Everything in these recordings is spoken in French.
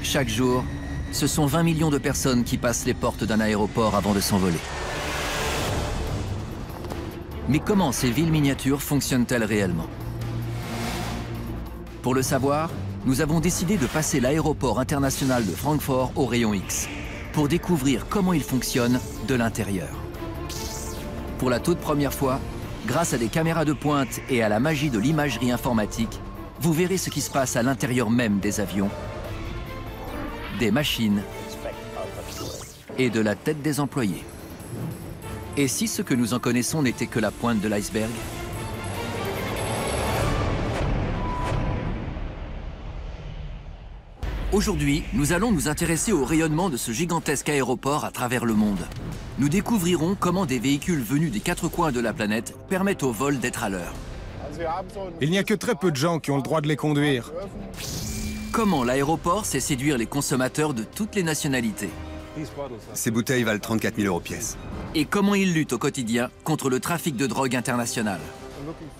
Chaque jour, ce sont 20 millions de personnes qui passent les portes d'un aéroport avant de s'envoler. Mais comment ces villes miniatures fonctionnent-elles réellement? Pour le savoir, nous avons décidé de passer l'aéroport international de Francfort au rayon X pour découvrir comment il fonctionne de l'intérieur. Pour la toute première fois, grâce à des caméras de pointe et à la magie de l'imagerie informatique, vous verrez ce qui se passe à l'intérieur même des avions, des machines et de la tête des employés. Et si ce que nous en connaissons n'était que la pointe de l'iceberg? Aujourd'hui, nous allons nous intéresser au rayonnement de ce gigantesque aéroport à travers le monde. Nous découvrirons comment des véhicules venus des 4 coins de la planète permettent au vol d'être à l'heure. Il n'y a que très peu de gens qui ont le droit de les conduire. Comment l'aéroport sait séduire les consommateurs de toutes les nationalités. Ces bouteilles valent 34 000 € pièce. Et comment il lutte au quotidien contre le trafic de drogue international.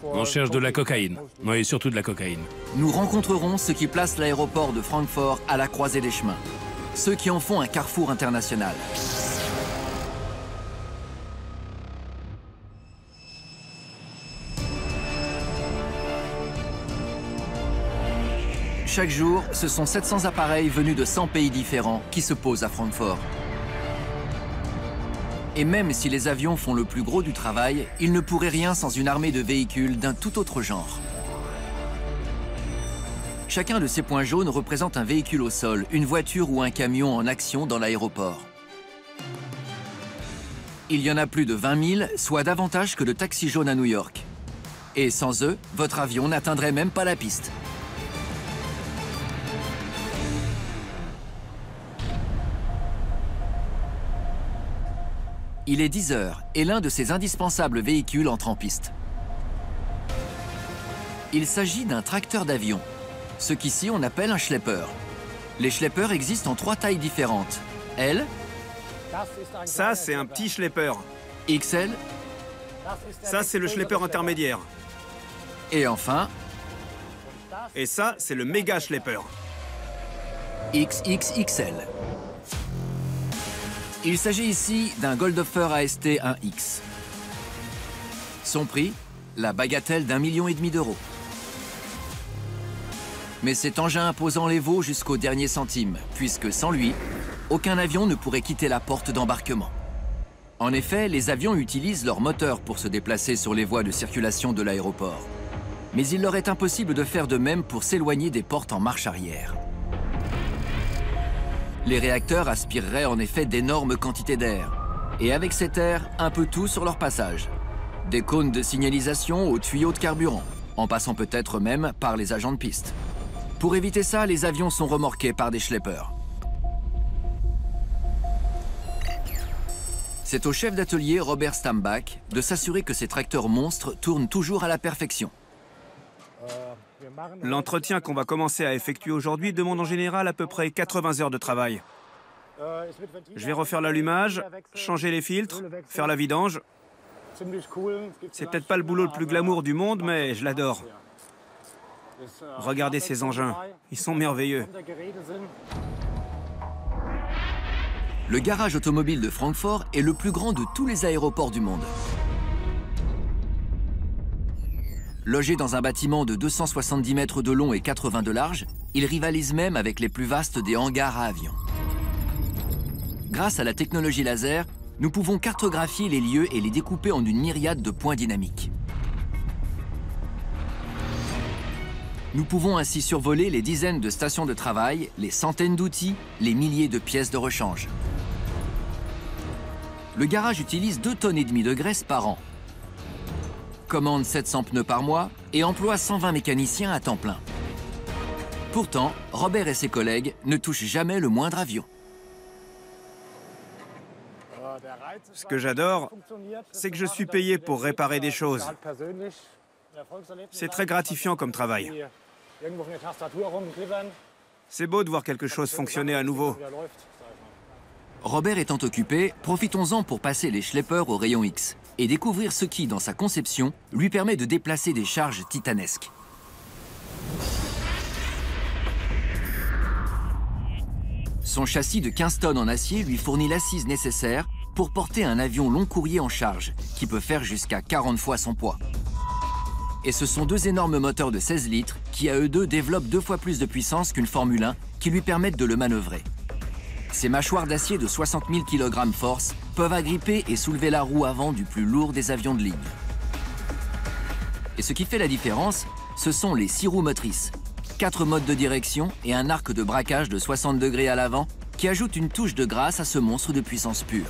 On cherche de la cocaïne. Oui, surtout de la cocaïne. Nous rencontrerons ceux qui placent l'aéroport de Francfort à la croisée des chemins. Ceux qui en font un carrefour international. Chaque jour, ce sont 700 appareils venus de 100 pays différents qui se posent à Francfort. Et même si les avions font le plus gros du travail, ils ne pourraient rien sans une armée de véhicules d'un tout autre genre. Chacun de ces points jaunes représente un véhicule au sol, une voiture ou un camion en action dans l'aéroport. Il y en a plus de 20 000, soit davantage que de taxis jaunes à New York. Et sans eux, votre avion n'atteindrait même pas la piste. Il est 10 heures et l'un de ces indispensables véhicules entre en piste. Il s'agit d'un tracteur d'avion, ce qu'ici on appelle un schlepper. Les schleppers existent en 3 tailles différentes. L, Ça, c'est un petit schlepper. XL Ça, c'est le schlepper intermédiaire. et enfin Et ça, c'est le méga schlepper. XXXL. Il s'agit ici d'un Goldhofer AST 1X. Son prix, la bagatelle d'1,5 million d'euros. Mais cet engin imposant les vaut jusqu'au dernier centime, puisque sans lui, aucun avion ne pourrait quitter la porte d'embarquement. En effet, les avions utilisent leur moteur pour se déplacer sur les voies de circulation de l'aéroport. Mais il leur est impossible de faire de même pour s'éloigner des portes en marche arrière. Les réacteurs aspireraient en effet d'énormes quantités d'air. Et avec cet air, un peu tout sur leur passage. Des cônes de signalisation aux tuyaux de carburant, en passant peut-être même par les agents de piste. Pour éviter ça, les avions sont remorqués par des schleppers. C'est au chef d'atelier Robert Stambach de s'assurer que ces tracteurs monstres tournent toujours à la perfection. L'entretien qu'on va commencer à effectuer aujourd'hui demande en général à peu près 80 heures de travail. Je vais refaire l'allumage, changer les filtres, faire la vidange. C'est peut-être pas le boulot le plus glamour du monde, mais je l'adore. Regardez ces engins, ils sont merveilleux. Le garage automobile de Francfort est le plus grand de tous les aéroports du monde. Logé dans un bâtiment de 270 mètres de long et 80 de large, il rivalise même avec les plus vastes des hangars à avions. Grâce à la technologie laser, nous pouvons cartographier les lieux et les découper en une myriade de points dynamiques. Nous pouvons ainsi survoler les dizaines de stations de travail, les centaines d'outils, les milliers de pièces de rechange. Le garage utilise 2,5 tonnes de graisse par an, commande 700 pneus par mois et emploie 120 mécaniciens à temps plein. Pourtant, Robert et ses collègues ne touchent jamais le moindre avion. Ce que j'adore, c'est que je suis payé pour réparer des choses. C'est très gratifiant comme travail. C'est beau de voir quelque chose fonctionner à nouveau. Robert étant occupé, profitons-en pour passer les schleppers au rayon X et découvrir ce qui, dans sa conception, lui permet de déplacer des charges titanesques. Son châssis de 15 tonnes en acier lui fournit l'assise nécessaire pour porter un avion long courrier en charge, qui peut faire jusqu'à 40 fois son poids. Et ce sont deux énormes moteurs de 16 litres qui, à eux deux, développent 2 fois plus de puissance qu'une Formule 1, qui lui permettent de le manœuvrer. Ces mâchoires d'acier de 60 000 kg force peuvent agripper et soulever la roue avant du plus lourd des avions de ligne. Et ce qui fait la différence, ce sont les 6 roues motrices, 4 modes de direction et un arc de braquage de 60 degrés à l'avant qui ajoute une touche de grâce à ce monstre de puissance pure.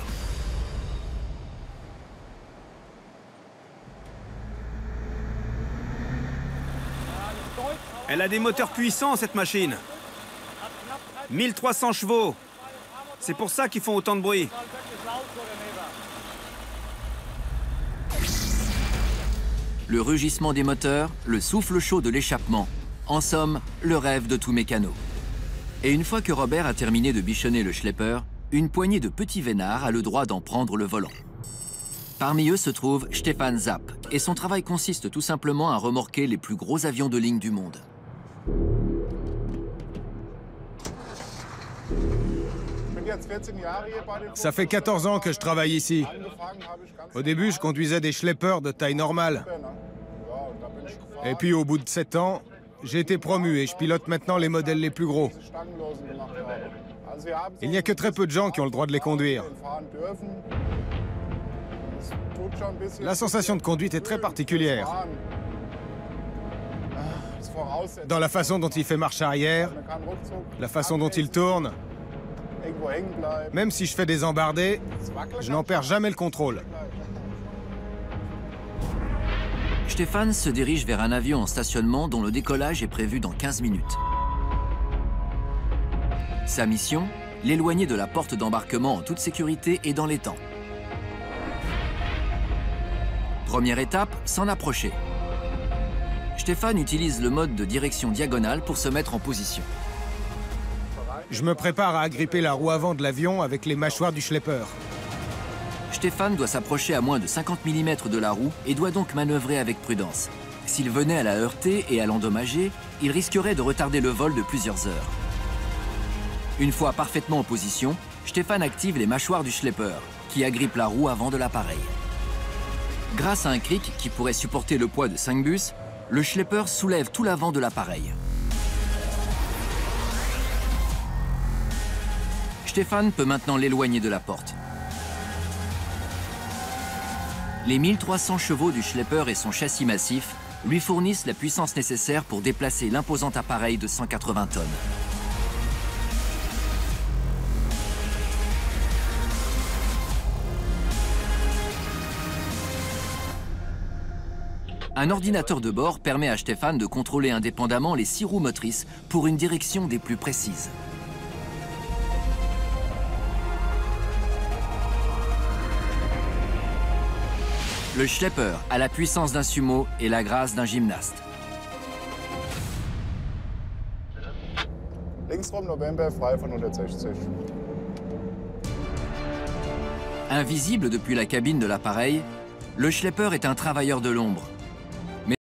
Elle a des moteurs puissants, cette machine. 1300 chevaux. C'est pour ça qu'ils font autant de bruit. Le rugissement des moteurs, le souffle chaud de l'échappement. En somme, le rêve de tout mécano. Et une fois que Robert a terminé de bichonner le Schlepper, une poignée de petits vénards a le droit d'en prendre le volant. Parmi eux se trouve Stefan Zapp, et son travail consiste tout simplement à remorquer les plus gros avions de ligne du monde. Ça fait 14 ans que je travaille ici. Au début, je conduisais des schleppers de taille normale. Et puis, au bout de 7 ans, j'ai été promu et je pilote maintenant les modèles les plus gros. Il n'y a que très peu de gens qui ont le droit de les conduire. La sensation de conduite est très particulière. Dans la façon dont il fait marche arrière, la façon dont il tourne. Même si je fais des embardées, je n'en perds jamais le contrôle. Stefan se dirige vers un avion en stationnement dont le décollage est prévu dans 15 minutes. Sa mission, l'éloigner de la porte d'embarquement en toute sécurité et dans les temps. Première étape, s'en approcher. Stefan utilise le mode de direction diagonale pour se mettre en position. Je me prépare à agripper la roue avant de l'avion avec les mâchoires du Schlepper. Stefan doit s'approcher à moins de 50 mm de la roue et doit donc manœuvrer avec prudence. S'il venait à la heurter et à l'endommager, il risquerait de retarder le vol de plusieurs heures. Une fois parfaitement en position, Stefan active les mâchoires du Schlepper, qui agrippent la roue avant de l'appareil. Grâce à un cric qui pourrait supporter le poids de 5 bus, le Schlepper soulève tout l'avant de l'appareil. Stefan peut maintenant l'éloigner de la porte. Les 1300 chevaux du Schlepper et son châssis massif lui fournissent la puissance nécessaire pour déplacer l'imposant appareil de 180 tonnes. Un ordinateur de bord permet à Stefan de contrôler indépendamment les 6 roues motrices pour une direction des plus précises. Le Schlepper a la puissance d'un sumo et la grâce d'un gymnaste. Linksrum November, frei von 160. Invisible depuis la cabine de l'appareil, le Schlepper est un travailleur de l'ombre,